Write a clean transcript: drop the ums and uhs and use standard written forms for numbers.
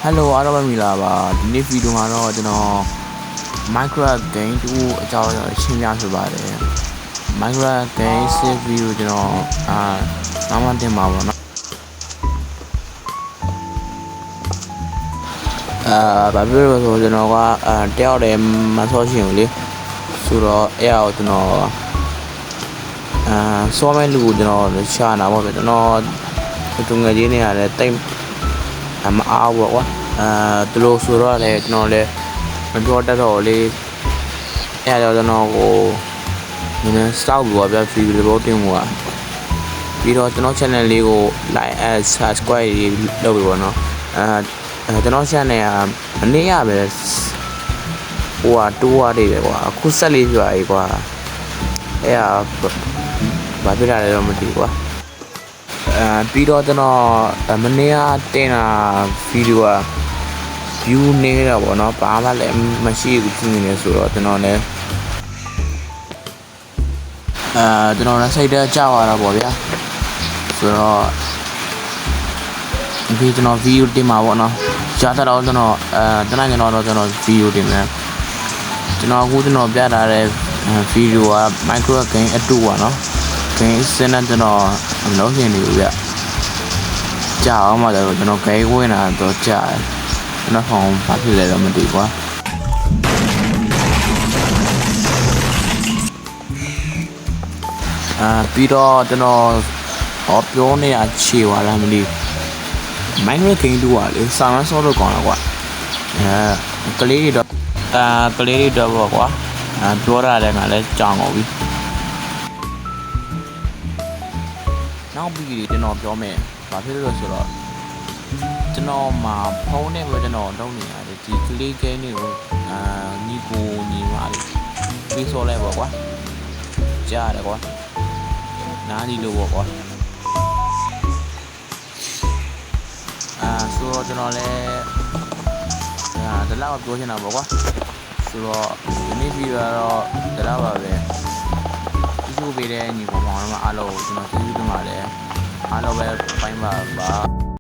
Hello အားလုံးပဲမင်္ဂလာပါဒီနေ့ဗီဒီယိုမှာတော့ကျွန်တော် Minecraft game 2အကြောင်းရှင်းပြဆိုပါတယ် Minecraft game save video ကျွန်တော်နောက်မှတင်ပါပါနော်ဘာဖြစ်လို့ဆိုကျွန်တော်ကတယောက်တည်းမဆောချင်ဘူးလေဆိုတော့အဲ့ဒါကိုကျွန်တော်စောမဲ့လူကိုကျွန်တော်ရှာနာပေါ့ဗျကျွန်တော်သူငယ်ချင်းတွေကလည်းတိတ်မအားဘူးကွာသူတို့ဆိုတော့လည်းကျွန်တော်လည်းမပြောတတ်တော့လေအဲ့ဒါကျွန်တော်ကိုနည်းနည်းစောက်ပြီးတော့free video တင်မှုอ่ะပြီးတော့ကျွန်တော် channel လေးကို like and subscribe လုပ်ပြီးပေါ့နော်ကျွန်တော် channel ကမနေ့ကပဲဟိုတိုးရတယ်ပဲကွာအခုဆက်လေးပြရည်ကွာအဲ့ဒါဘာဖြစ်တာလဲတော့မသိဘူးကွာပြီးတော့ကျွန်တော်မနေ့ကတင်တာဗီဒီယိုက view နေတာပေါ့နော်ဘာမှလည်းမရှိဘူးဖြစ်နေတယ်ဆိုတော့ကျွန်တော်လည်းကျွန်တော်လည်းစိတ်ထဲကြောက်ရတာပေါ့ဗျာဆိုတော့ဒီကျွန်တော် view တင်မှာပေါ့နော်ကြားတော့ကျွန်တော်တနင်္ဂနွေတော့ကျွန်တော် view တင်မယ်ကျွန်တော်အခုကျွန်တော်ပြထားတဲ့ video က Minecraft game အတူပါနော် game စနေကျွန်တော်မလုပ်ရှင်နေဘူးဗျကြာအောင်မှတော့ကျွန်တော် game ဝင်လာတော့ကြာတယ်ကျွန်တော်ဟောင်းဘာဖြစ်လဲတော့မသိဘူးကွာပြီးတော့ကျွန်တော်ပြောနေတာခြေပါလားမသိဘူး Minecraft game 2ကလေစာမဆော့လို့ကောင်းတော့ကွာကလေးတွေတော့ပေါ့ကွာပြောရတယ်ငါလည်းကြောင်ကုန်ပြီနောက်ပြီးကျွန်တော်ပြောမယ်ဘာဖြစ်လို့ဆိုတော့ကျွန်တော်မှာဖုန်းနဲ့ပဲကျွန်တော်လုပ်နေရတယ်ဒီကလေး game တွေကိုညီကိုညီမလေးပြီးဆိုလဲပေါ့ကွာကြားရတယ်ကွာနားညီလို့ပေါ့ကွာဆိုတော့ကျွန်တော်လည်းဒီလောက်ပြောချင်တာပေါ့ကွာဆိုတော့ဒီနေ့ဗီဒီယိုကတော့ဒီလောက်ပါပဲဒီလိုပေးတဲ့ညီကောင်မောင်တို့အားလုံးကိုကျွန်တော်ကျေးဇူးတင်ပါတယ်အားလုံးပဲပိုင်းပါ